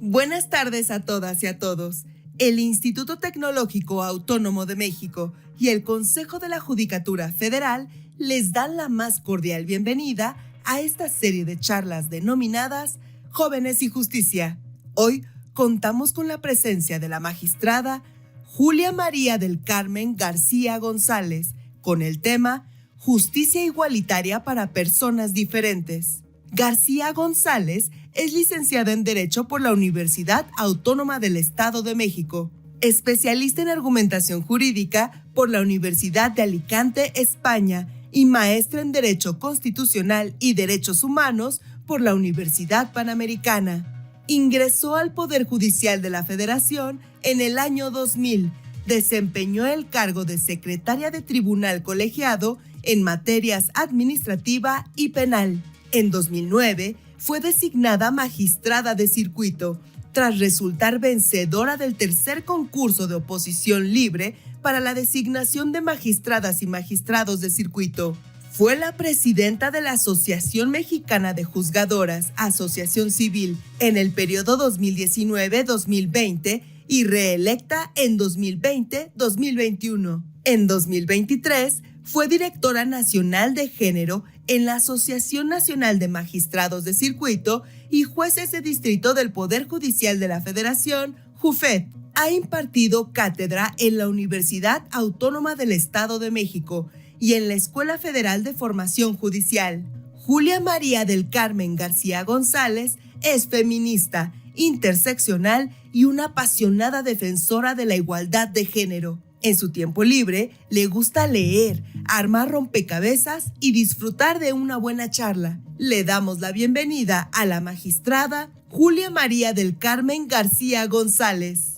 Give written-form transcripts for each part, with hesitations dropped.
Buenas tardes a todas y a todos. El Instituto Tecnológico Autónomo de México y el Consejo de la Judicatura Federal les dan la más cordial bienvenida a esta serie de charlas denominadas Jóvenes y Justicia. Hoy contamos con la presencia de la magistrada Julia María del Carmen García González con el tema Justicia Igualitaria para Personas Diferentes. García González es licenciada en Derecho por la Universidad Autónoma del Estado de México, especialista en argumentación jurídica por la Universidad de Alicante, España, y maestra en Derecho Constitucional y Derechos Humanos por la Universidad Panamericana. Ingresó al Poder Judicial de la Federación en el año 2000. Desempeñó el cargo de secretaria de Tribunal Colegiado en materias administrativa y penal. En 2009, fue designada magistrada de circuito, tras resultar vencedora del tercer concurso de oposición libre para la designación de magistradas y magistrados de circuito. Fue la presidenta de la Asociación Mexicana de Juzgadoras, Asociación Civil, en el periodo 2019-2020 y reelecta en 2020-2021. En 2023, fue directora nacional de género en la Asociación Nacional de Magistrados de Circuito y Jueces de Distrito del Poder Judicial de la Federación, JUFED. Ha impartido cátedra en la Universidad Autónoma del Estado de México y en la Escuela Federal de Formación Judicial. Julia María del Carmen García González es feminista, interseccional y una apasionada defensora de la igualdad de género. En su tiempo libre, le gusta leer, armar rompecabezas y disfrutar de una buena charla. Le damos la bienvenida a la magistrada Julia María del Carmen García González.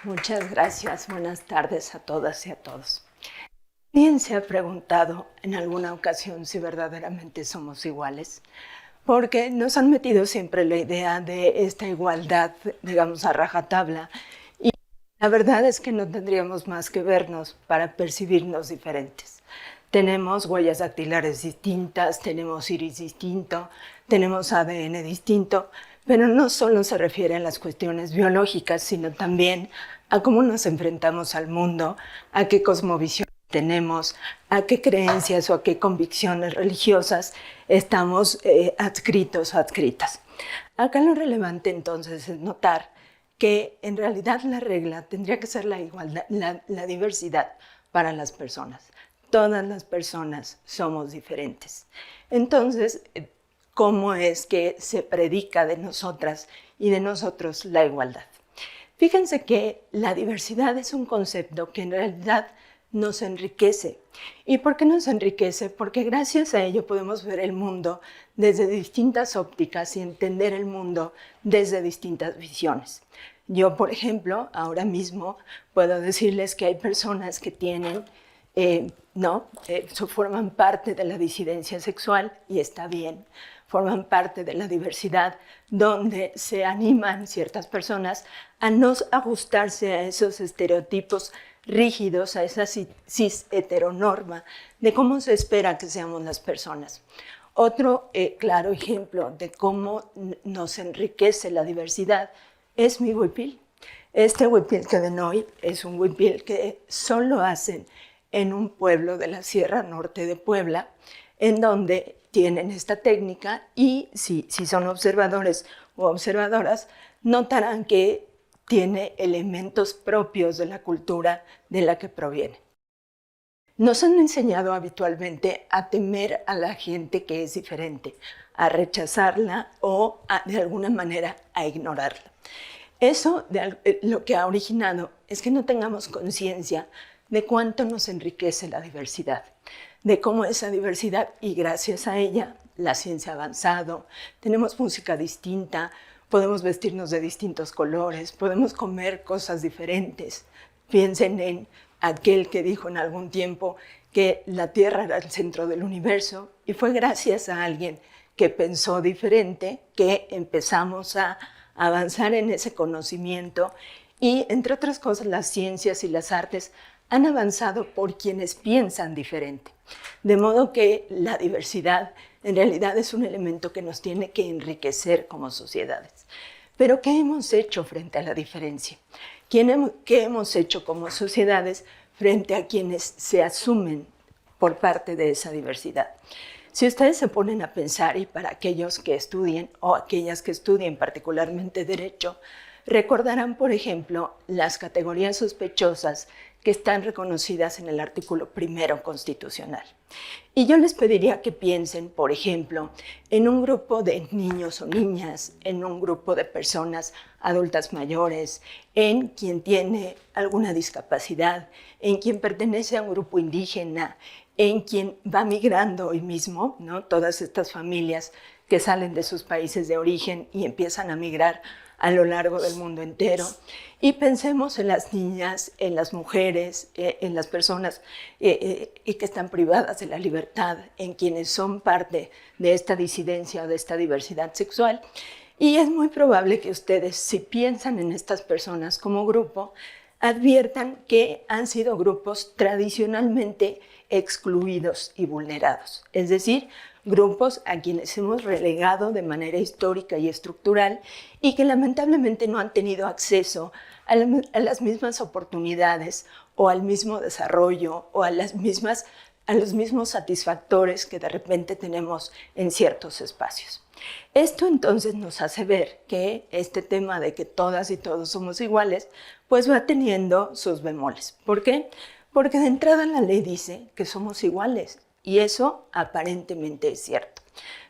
Muchas gracias. Buenas tardes a todas y a todos. ¿Quién se ha preguntado en alguna ocasión si verdaderamente somos iguales? Porque nos han metido siempre la idea de esta igualdad, digamos, a rajatabla. Y la verdad es que no tendríamos más que vernos para percibirnos diferentes. Tenemos huellas dactilares distintas, tenemos iris distinto, tenemos ADN distinto, pero no solo se refiere a las cuestiones biológicas, sino también a cómo nos enfrentamos al mundo, a qué cosmovisión tenemos, a qué creencias o a qué convicciones religiosas estamos adscritos o adscritas. Acá lo relevante entonces es notar que en realidad la regla tendría que ser la igualdad, la diversidad para las personas. Todas las personas somos diferentes. Entonces, ¿cómo es que se predica de nosotras y de nosotros la igualdad? Fíjense que la diversidad es un concepto que en realidad nos enriquece. ¿Y por qué nos enriquece? Porque gracias a ello podemos ver el mundo desde distintas ópticas y entender el mundo desde distintas visiones. Yo, por ejemplo, ahora mismo puedo decirles que hay personas que tienen, forman parte de la disidencia sexual y está bien, forman parte de la diversidad donde se animan ciertas personas a no ajustarse a esos estereotipos rígidos, a esa cis heteronorma de cómo se espera que seamos las personas. Otro claro ejemplo de cómo nos enriquece la diversidad es mi huipil. Este huipil que ven hoy es un huipil que solo hacen en un pueblo de la Sierra Norte de Puebla, en donde tienen esta técnica y si son observadores o observadoras, notarán que tiene elementos propios de la cultura de la que proviene. Nos han enseñado habitualmente a temer a la gente que es diferente, a rechazarla o de alguna manera a ignorarla. Eso lo que ha originado es que no tengamos conciencia de cuánto nos enriquece la diversidad, de cómo esa diversidad, y gracias a ella, la ciencia ha avanzado, tenemos música distinta, podemos vestirnos de distintos colores, podemos comer cosas diferentes. Piensen en aquel que dijo en algún tiempo que la Tierra era el centro del universo y fue gracias a alguien que pensó diferente que empezamos a avanzar en ese conocimiento y, entre otras cosas, las ciencias y las artes han avanzado por quienes piensan diferente. De modo que la diversidad en realidad es un elemento que nos tiene que enriquecer como sociedades. Pero ¿qué hemos hecho frente a la diferencia? ¿Qué hemos hecho como sociedades frente a quienes se asumen por parte de esa diversidad? Si ustedes se ponen a pensar, y para aquellos que estudien o aquellas que estudien particularmente Derecho, recordarán, por ejemplo, las categorías sospechosas que están reconocidas en el artículo 1 constitucional. Y yo les pediría que piensen, por ejemplo, en un grupo de niños o niñas, en un grupo de personas adultas mayores, en quien tiene alguna discapacidad, en quien pertenece a un grupo indígena, en quien va migrando hoy mismo, ¿no? Todas estas familias que salen de sus países de origen y empiezan a migrar a lo largo del mundo entero. Y pensemos en las niñas, en las mujeres, en las personas que están privadas de la libertad, en quienes son parte de esta disidencia o de esta diversidad sexual. Y es muy probable que ustedes, si piensan en estas personas como grupo, adviertan que han sido grupos tradicionalmente excluidos y vulnerados, es decir, grupos a quienes hemos relegado de manera histórica y estructural y que lamentablemente no han tenido acceso a las mismas oportunidades o al mismo desarrollo o a los mismos satisfactores que de repente tenemos en ciertos espacios. Esto entonces nos hace ver que este tema de que todas y todos somos iguales, pues va teniendo sus bemoles. ¿Por qué? Porque de entrada la ley dice que somos iguales y eso aparentemente es cierto.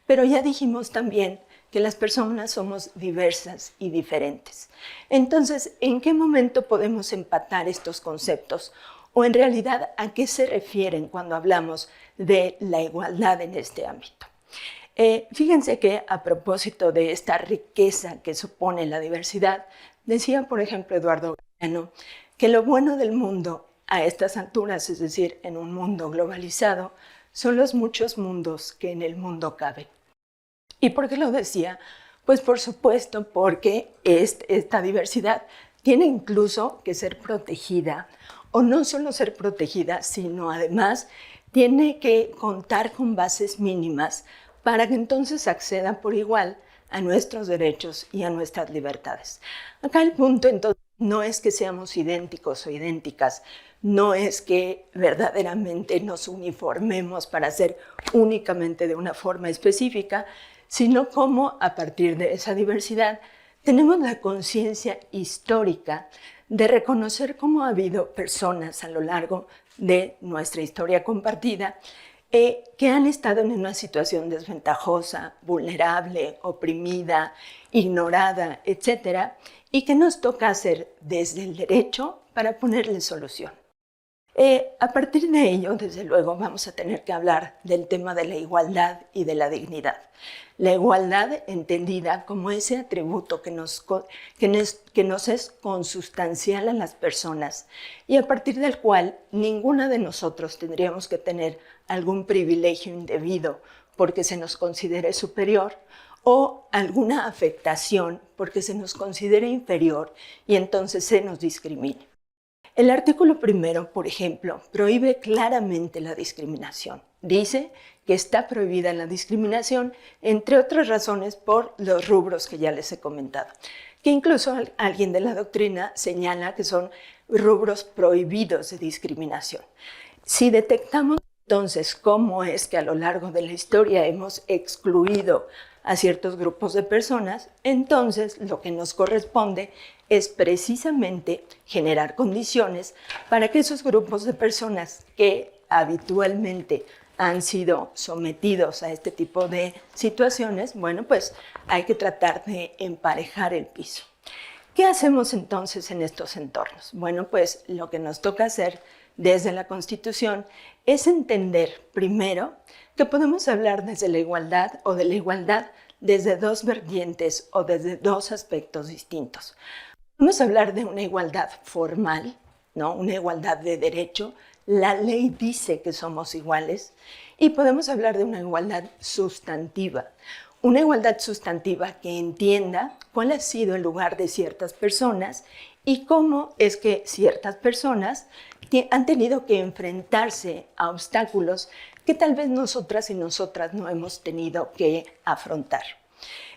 Pero ya dijimos también que las personas somos diversas y diferentes. Entonces, ¿en qué momento podemos empatar estos conceptos? O en realidad, ¿a qué se refieren cuando hablamos de la igualdad en este ámbito? Fíjense que a propósito de esta riqueza que supone la diversidad, decía, por ejemplo, Eduardo Galeano, que lo bueno del mundo a estas alturas, es decir, en un mundo globalizado, son los muchos mundos que en el mundo caben. ¿Y por qué lo decía? Pues por supuesto porque esta diversidad tiene incluso que ser protegida, o no solo ser protegida, sino además tiene que contar con bases mínimas para que entonces acceda por igual a nuestros derechos y a nuestras libertades. Acá el punto entonces no es que seamos idénticos o idénticas, no es que verdaderamente nos uniformemos para ser únicamente de una forma específica, sino cómo a partir de esa diversidad tenemos la conciencia histórica de reconocer cómo ha habido personas a lo largo de nuestra historia compartida que han estado en una situación desventajosa, vulnerable, oprimida, ignorada, etcétera, y que nos toca hacer desde el derecho para ponerle solución. A partir de ello, desde luego, vamos a tener que hablar del tema de la igualdad y de la dignidad. La igualdad entendida como ese atributo que nos es consustancial a las personas y a partir del cual ninguna de nosotros tendríamos que tener algún privilegio indebido porque se nos considere superior o alguna afectación porque se nos considere inferior y entonces se nos discrimine. El artículo 1, por ejemplo, prohíbe claramente la discriminación. Dice que está prohibida la discriminación, entre otras razones, por los rubros que ya les he comentado, que incluso alguien de la doctrina señala que son rubros prohibidos de discriminación. Si detectamos entonces cómo es que a lo largo de la historia hemos excluido a ciertos grupos de personas, entonces lo que nos corresponde es precisamente generar condiciones para que esos grupos de personas que habitualmente han sido sometidos a este tipo de situaciones, bueno, pues hay que tratar de emparejar el piso. ¿Qué hacemos entonces en estos entornos? Bueno, pues lo que nos toca hacer desde la Constitución es entender primero que podemos hablar desde la igualdad o de la igualdad desde dos vertientes o desde dos aspectos distintos. Podemos hablar de una igualdad formal, ¿no? Una igualdad de derecho. La ley dice que somos iguales. Y podemos hablar de una igualdad sustantiva. Una igualdad sustantiva que entienda cuál ha sido el lugar de ciertas personas y cómo es que ciertas personas han tenido que enfrentarse a obstáculos que tal vez nosotras y nosotras no hemos tenido que afrontar.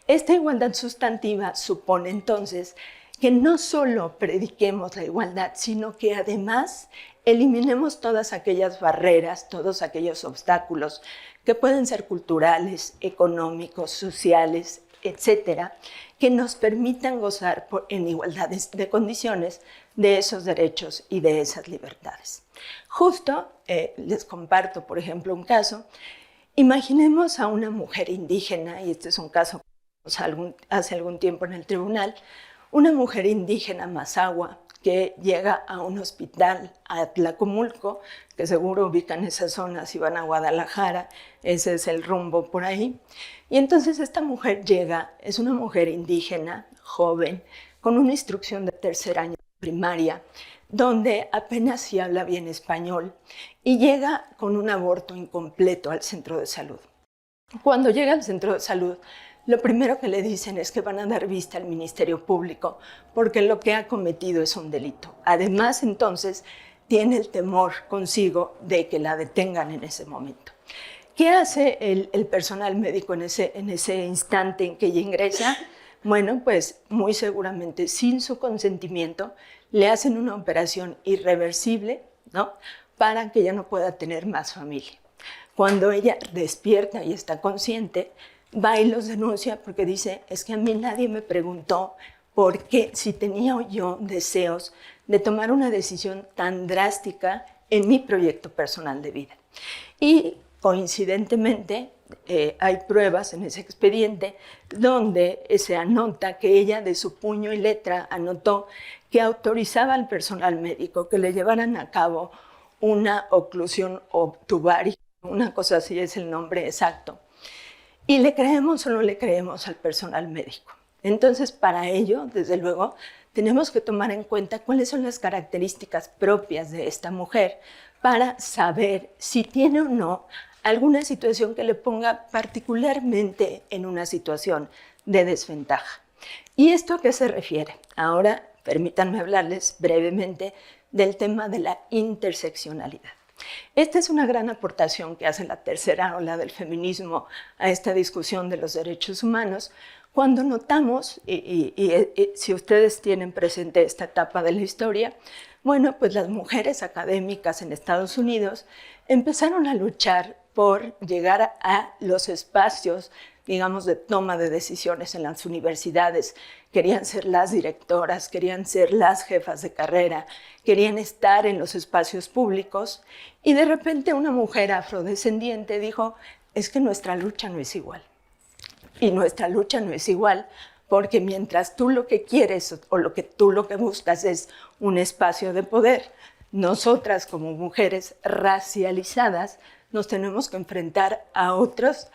Esta igualdad sustantiva supone entonces que no solo prediquemos la igualdad, sino que además eliminemos todas aquellas barreras, todos aquellos obstáculos que pueden ser culturales, económicos, sociales, etcétera, que nos permitan gozar en igualdad de condiciones de esos derechos y de esas libertades. Justo les comparto, por ejemplo, un caso. Imaginemos a una mujer indígena, y este es un caso hace algún tiempo en el tribunal, una mujer indígena mazahua que llega a un hospital a Tlacomulco, que seguro ubican esa zona si van a Guadalajara, ese es el rumbo por ahí. Y entonces esta mujer llega, es una mujer indígena, joven, con una instrucción de tercer año de primaria, donde apenas sí habla bien español, y llega con un aborto incompleto al centro de salud. Cuando llega al centro de salud, lo primero que le dicen es que van a dar vista al Ministerio Público porque lo que ha cometido es un delito. Además, entonces, tiene el temor consigo de que la detengan en ese momento. ¿Qué hace el personal médico en ese instante en que ella ingresa? Bueno, pues muy seguramente sin su consentimiento le hacen una operación irreversible, ¿no?, para que ella no pueda tener más familia. Cuando ella despierta y está consciente, va y los denuncia porque dice, es que a mí nadie me preguntó por qué, si tenía yo deseos de tomar una decisión tan drástica en mi proyecto personal de vida. Y coincidentemente, hay pruebas en ese expediente donde se anota que ella de su puño y letra anotó que autorizaba al personal médico que le llevaran a cabo una oclusión obtubaria, una cosa así es el nombre exacto. ¿Y le creemos o no le creemos al personal médico? Entonces, para ello, desde luego, tenemos que tomar en cuenta cuáles son las características propias de esta mujer para saber si tiene o no alguna situación que le ponga particularmente en una situación de desventaja. ¿Y esto a qué se refiere? Ahora, permítanme hablarles brevemente del tema de la interseccionalidad. Esta es una gran aportación que hace la tercera ola del feminismo a esta discusión de los derechos humanos, cuando notamos, y si ustedes tienen presente esta etapa de la historia, bueno, pues las mujeres académicas en Estados Unidos empezaron a luchar por llegar a los espacios, digamos, de toma de decisiones en las universidades. Querían ser las directoras, querían ser las jefas de carrera, querían estar en los espacios públicos, y de repente una mujer afrodescendiente dijo, es que nuestra lucha no es igual. Y nuestra lucha no es igual porque mientras tú lo que quieres o lo que buscas es un espacio de poder, nosotras como mujeres racializadas nos tenemos que enfrentar a otras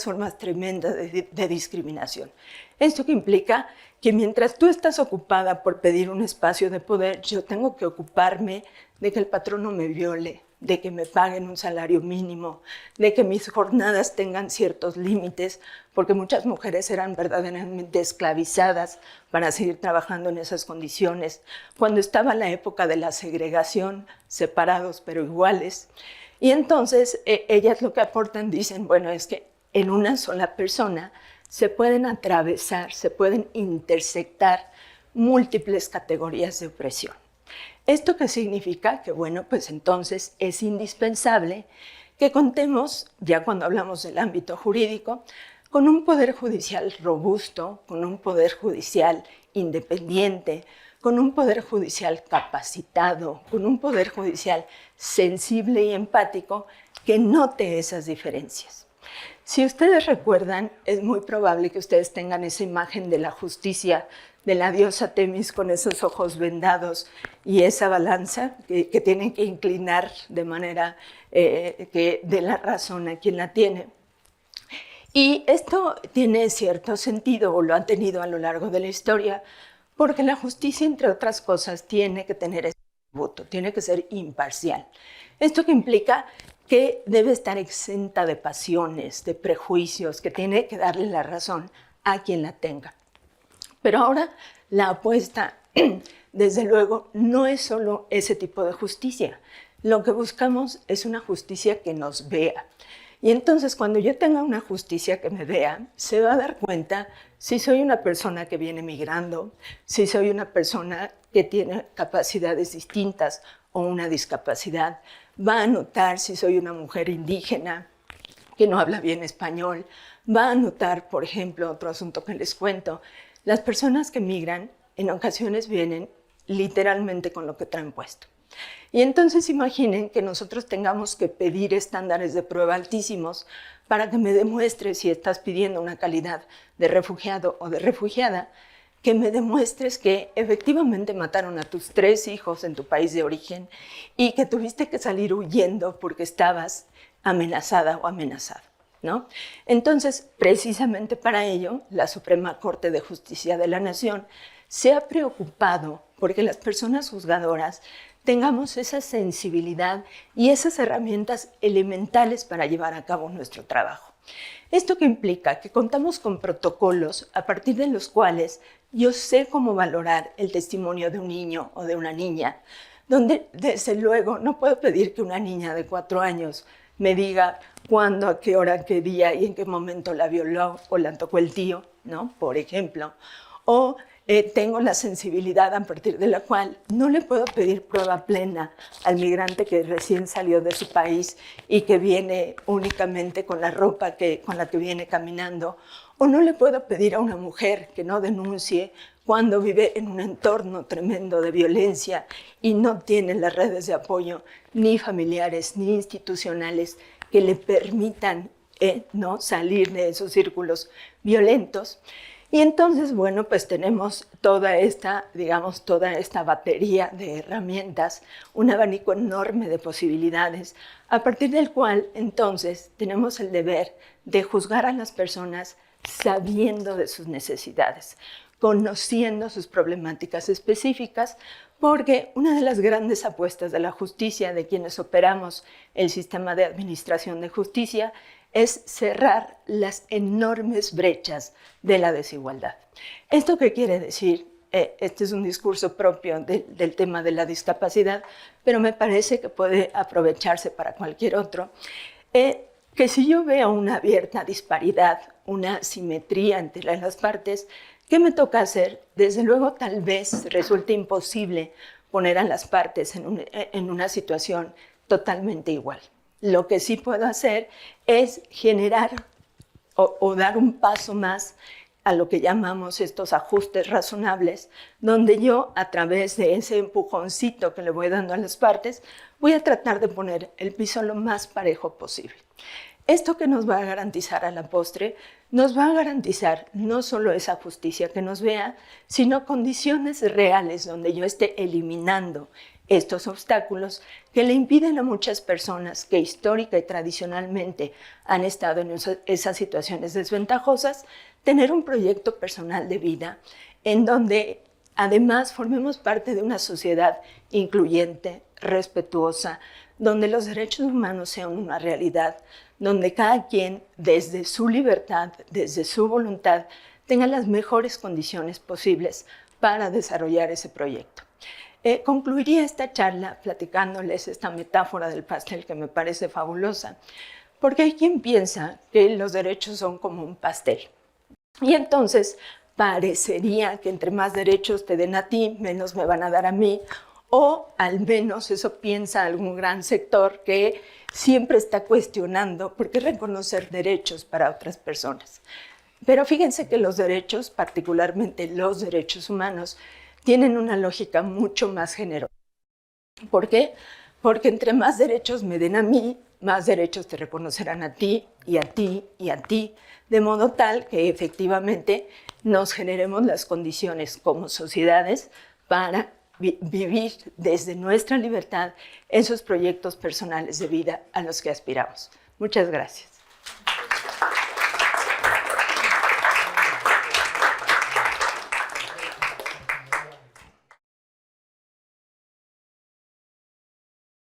formas tremendas de discriminación. ¿Esto qué implica? Que mientras tú estás ocupada por pedir un espacio de poder, yo tengo que ocuparme de que el patrón no me viole, de que me paguen un salario mínimo, de que mis jornadas tengan ciertos límites, porque muchas mujeres eran verdaderamente esclavizadas para seguir trabajando en esas condiciones. Cuando estaba la época de la segregación, separados pero iguales, y entonces ellas lo que aportan dicen, bueno, es que en una sola persona se pueden atravesar, se pueden intersectar múltiples categorías de opresión. ¿Esto qué significa? Que bueno, pues entonces es indispensable que contemos, ya cuando hablamos del ámbito jurídico, con un poder judicial robusto, con un poder judicial independiente, con un poder judicial capacitado, con un poder judicial sensible y empático que note esas diferencias. Si ustedes recuerdan, es muy probable que ustedes tengan esa imagen de la justicia, de la diosa Temis con esos ojos vendados y esa balanza que tienen que inclinar de manera que dé la razón a quien la tiene. Y esto tiene cierto sentido, o lo ha tenido a lo largo de la historia, porque la justicia, entre otras cosas, tiene que tener ese atributo, tiene que ser imparcial. ¿Esto qué implica? Que debe estar exenta de pasiones, de prejuicios, que tiene que darle la razón a quien la tenga. Pero ahora la apuesta desde luego, no es solo ese tipo de justicia. Lo que buscamos es una justicia que nos vea. Y entonces, cuando yo tenga una justicia que me vea, se va a dar cuenta si soy una persona que viene migrando, si soy una persona que tiene capacidades distintas o una discapacidad. Va a notar si soy una mujer indígena que no habla bien español. Va a notar, por ejemplo, otro asunto que les cuento. Las personas que migran en ocasiones vienen literalmente con lo que traen puesto. Y entonces imaginen que nosotros tengamos que pedir estándares de prueba altísimos para que me demuestres si estás pidiendo una calidad de refugiado o de refugiada, que me demuestres que efectivamente mataron a tus 3 hijos en tu país de origen y que tuviste que salir huyendo porque estabas amenazada o amenazado, ¿no? Entonces, precisamente para ello, la Suprema Corte de Justicia de la Nación se ha preocupado porque las personas juzgadoras tengamos esa sensibilidad y esas herramientas elementales para llevar a cabo nuestro trabajo. ¿Esto qué implica? Que contamos con protocolos a partir de los cuales yo sé cómo valorar el testimonio de un niño o de una niña, donde desde luego no puedo pedir que una niña de 4 años me diga cuándo, a qué hora, qué día y en qué momento la violó o la tocó el tío, ¿no? Por ejemplo. O tengo la sensibilidad a partir de la cual no le puedo pedir prueba plena al migrante que recién salió de su país y que viene únicamente con la ropa con la que viene caminando. O no le puedo pedir a una mujer que no denuncie cuando vive en un entorno tremendo de violencia y no tiene las redes de apoyo ni familiares ni institucionales que le permitan no salir de esos círculos violentos. Y entonces, bueno, pues tenemos toda esta batería de herramientas, un abanico enorme de posibilidades, a partir del cual entonces tenemos el deber de juzgar a las personas sabiendo de sus necesidades, conociendo sus problemáticas específicas, porque una de las grandes apuestas de la justicia, de quienes operamos el sistema de administración de justicia, es cerrar las enormes brechas de la desigualdad. ¿Esto qué quiere decir? Este es un discurso propio del tema de la discapacidad, pero me parece que puede aprovecharse para cualquier otro. Que si yo veo una abierta disparidad, una asimetría entre las partes, ¿qué me toca hacer? Desde luego, tal vez resulte imposible poner a las partes en una situación totalmente igual. Lo que sí puedo hacer es generar o dar un paso más a lo que llamamos estos ajustes razonables, donde yo, a través de ese empujoncito que le voy dando a las partes, voy a tratar de poner el piso lo más parejo posible. Esto que nos va a garantizar a la postre, nos va a garantizar no solo esa justicia que nos vea, sino condiciones reales donde yo esté eliminando estos obstáculos que le impiden a muchas personas que histórica y tradicionalmente han estado en esas situaciones desventajosas, tener un proyecto personal de vida en donde además formemos parte de una sociedad incluyente, respetuosa, donde los derechos humanos sean una realidad, donde cada quien desde su libertad, desde su voluntad, tenga las mejores condiciones posibles para desarrollar ese proyecto. Concluiría esta charla platicándoles esta metáfora del pastel que me parece fabulosa, porque hay quien piensa que los derechos son como un pastel. Y entonces parecería que entre más derechos te den a ti, menos me van a dar a mí, o al menos eso piensa algún gran sector que siempre está cuestionando por qué reconocer derechos para otras personas. Pero fíjense que los derechos, particularmente los derechos humanos, tienen una lógica mucho más generosa. ¿Por qué? Porque entre más derechos me den a mí, más derechos te reconocerán a ti y a ti y a ti, de modo tal que efectivamente nos generemos las condiciones como sociedades para vivir desde nuestra libertad esos proyectos personales de vida a los que aspiramos. Muchas gracias.